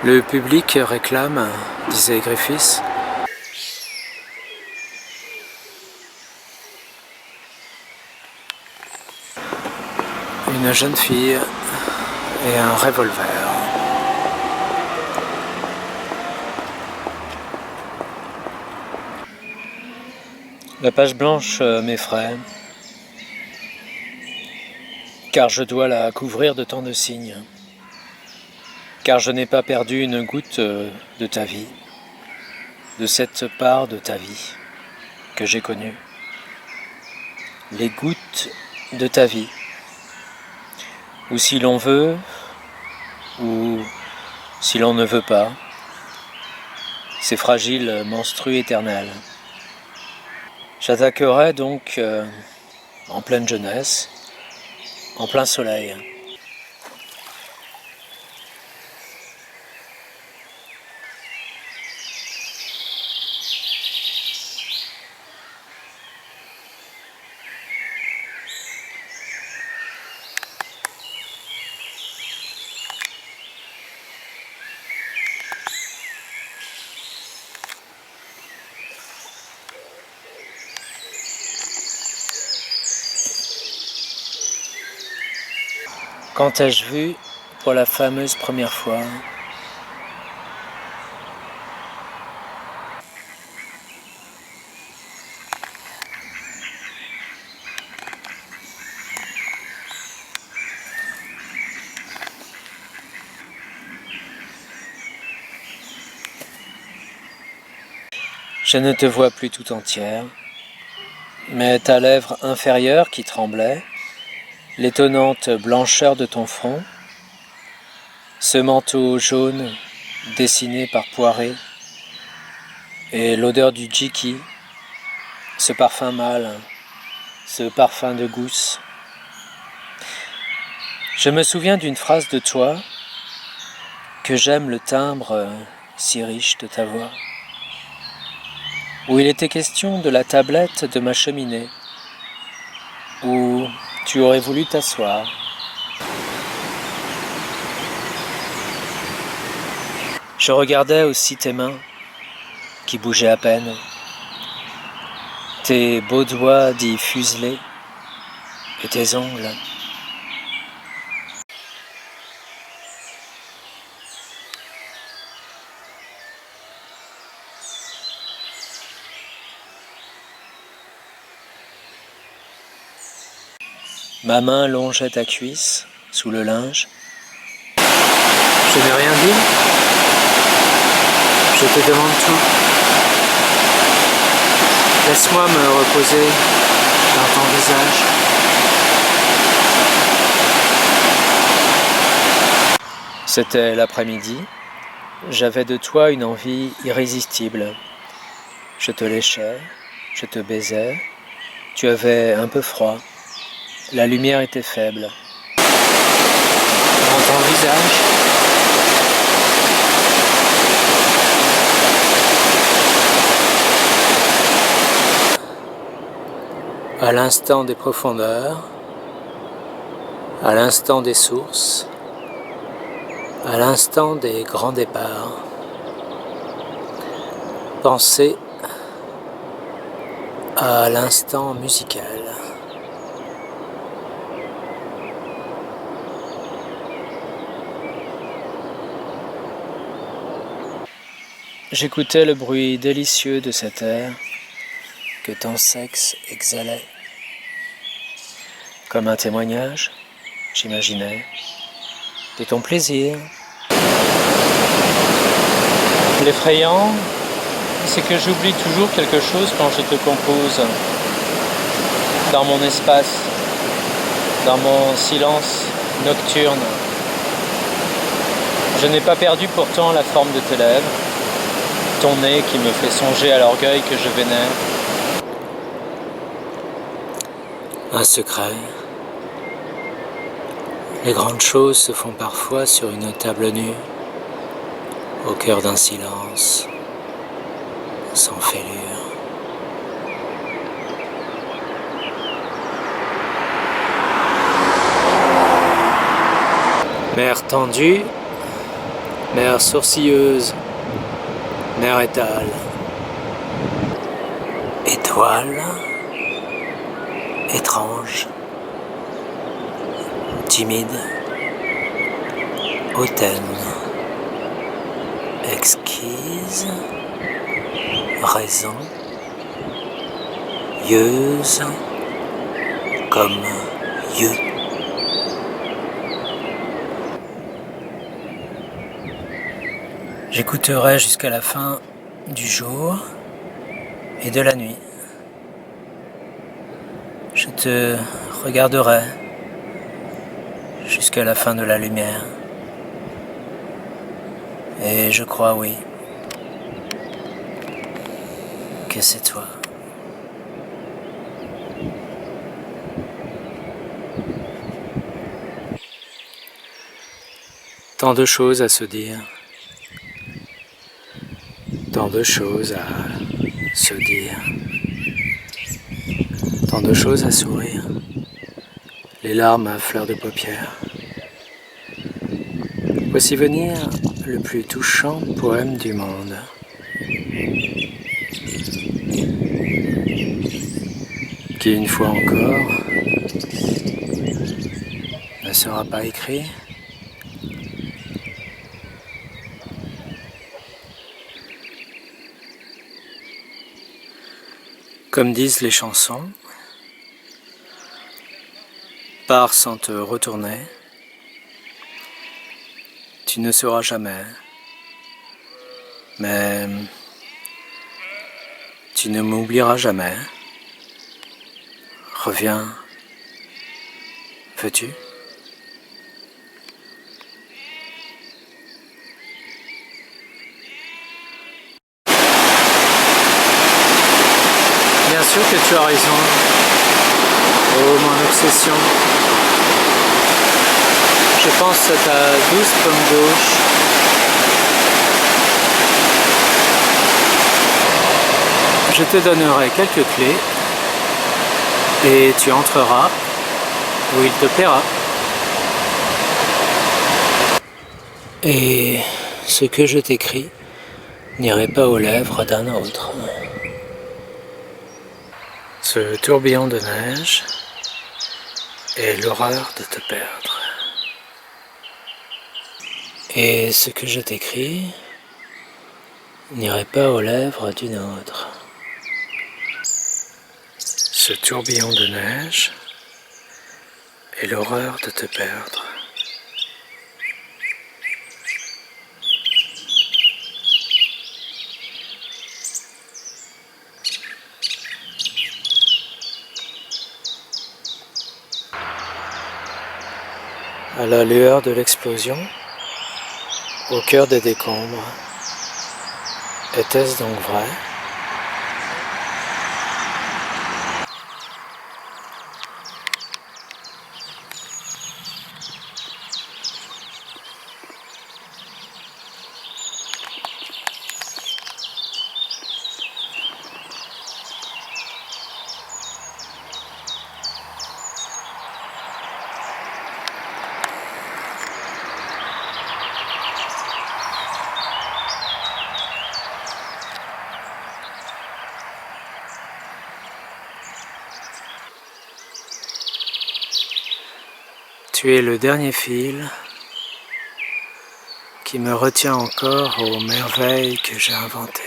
Le public réclame, disait Griffiths, une jeune fille et un revolver. La page blanche m'effraie, car je dois la couvrir de tant de signes, car je n'ai pas perdu une goutte de ta vie, de cette part de ta vie que j'ai connue. Les gouttes de ta vie, ou si l'on veut, ou si l'on ne veut pas, ces fragiles menstrues éternelles. J'attaquerai donc en pleine jeunesse, en plein soleil. Quand t'ai-je vu pour la fameuse première fois? Je ne te vois plus tout entière, mais ta lèvre inférieure qui tremblait, l'étonnante blancheur de ton front, ce manteau jaune dessiné par Poiré, et l'odeur du djiki, ce parfum mâle, ce parfum de gousse. Je me souviens d'une phrase de toi, que j'aime le timbre si riche de ta voix, où il était question de la tablette de ma cheminée, où tu aurais voulu t'asseoir. Je regardais aussi tes mains, qui bougeaient à peine, tes beaux doigts dits fuselés, et tes ongles. Ma main longeait ta cuisse, sous le linge. Je n'ai rien dit. Je te demande tout. Laisse-moi me reposer dans ton visage. C'était l'après-midi. J'avais de toi une envie irrésistible. Je te léchais, je te baisais. Tu avais un peu froid. La lumière était faible. Dans ton visage, à l'instant des profondeurs, à l'instant des sources, à l'instant des grands départs, pensez à l'instant musical. J'écoutais le bruit délicieux de cet air que ton sexe exhalait. Comme un témoignage, j'imaginais, de ton plaisir. L'effrayant, c'est que j'oublie toujours quelque chose quand je te compose. Dans mon espace, dans mon silence nocturne. Je n'ai pas perdu pourtant la forme de tes lèvres, ton nez qui me fait songer à l'orgueil que je vénère. Un secret. Les grandes choses se font parfois sur une table nue, au cœur d'un silence, sans fêlure. Mer tendue, mer sourcilleuse, mer étale, étoile, étrange, timide, hautaine, exquise, raison, ieuse, comme yeux. J'écouterai jusqu'à la fin du jour et de la nuit. Je te regarderai jusqu'à la fin de la lumière. Et je crois, oui, que c'est toi. Tant de choses à se dire, tant de choses à se dire, tant de choses à sourire, les larmes à fleur de paupières. Voici venir le plus touchant poème du monde. Qui, une fois encore, ne sera pas écrit. Comme disent les chansons, pars sans te retourner, tu ne sauras jamais, mais tu ne m'oublieras jamais. Reviens, veux-tu ? Bien sûr que tu as raison. Oh, mon obsession. Je pense à ta douce paume gauche. Je te donnerai quelques clés et tu entreras où il te plaira. Et ce que je t'écris n'irait pas aux lèvres d'un autre. Ce tourbillon de neige est l'horreur de te perdre. Et ce que je t'écris n'irait pas aux lèvres d'une autre. Ce tourbillon de neige est l'horreur de te perdre. À la lueur de l'explosion, au cœur des décombres, était-ce donc vrai ? Tu es le dernier fil qui me retient encore aux merveilles que j'ai inventées.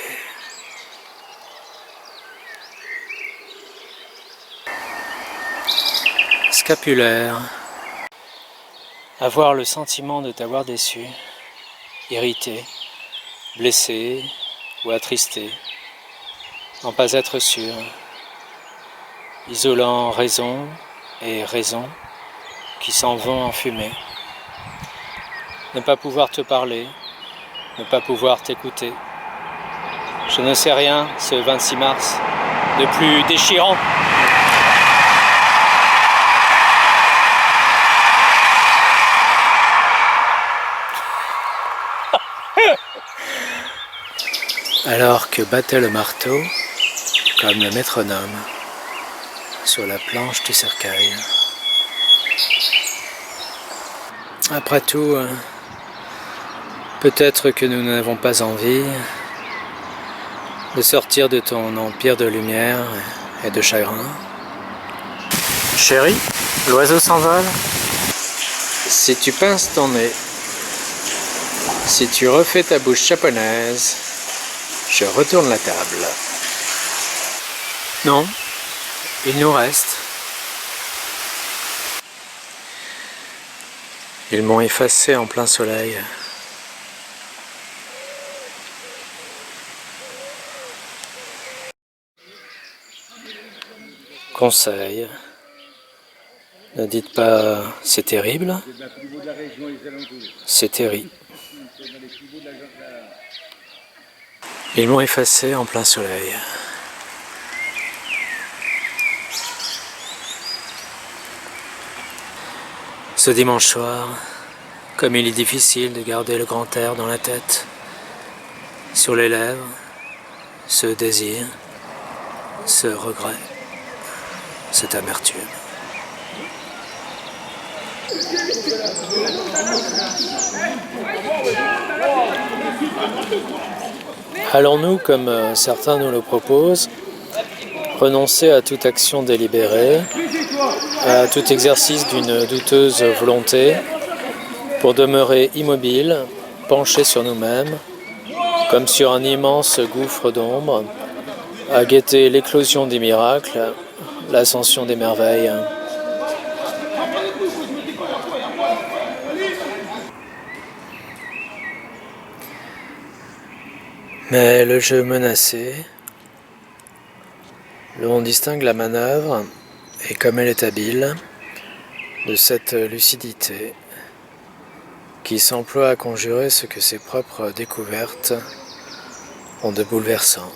Scapulaire. Avoir le sentiment de t'avoir déçu, irrité, blessé ou attristé, n'en pas être sûr, isolant raison et raison qui s'en vont en fumée, ne pas pouvoir te parler, ne pas pouvoir t'écouter. Je ne sais rien, ce 26 mars, de plus déchirant. Alors que battait le marteau, comme le métronome, sur la planche du cercueil. Après tout, Peut-être que nous n'avons pas envie de sortir de ton empire de lumière et de chagrin. Chérie, l'oiseau s'envole. Si tu pinces ton nez, si tu refais ta bouche japonaise, je retourne la table. Non, il nous reste. Ils m'ont effacé en plein soleil. Conseil, ne dites pas c'est terrible, c'est terrible. Ils m'ont effacé en plein soleil. Ce dimanche soir, comme il est difficile de garder le grand air dans la tête, sur les lèvres, ce désir, ce regret, cette amertume. Allons-nous, comme certains nous le proposent, renoncer à toute action délibérée, à tout exercice d'une douteuse volonté, pour demeurer immobile, penchés sur nous-mêmes, comme sur un immense gouffre d'ombre, à guetter l'éclosion des miracles, l'ascension des merveilles. Mais le jeu menacé, l'on distingue la manœuvre, et comme elle est habile, de cette lucidité qui s'emploie à conjurer ce que ses propres découvertes ont de bouleversant.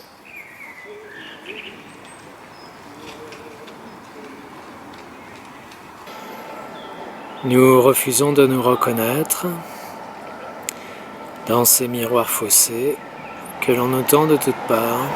Nous refusons de nous reconnaître dans ces miroirs faussés que l'on nous tend de toutes parts,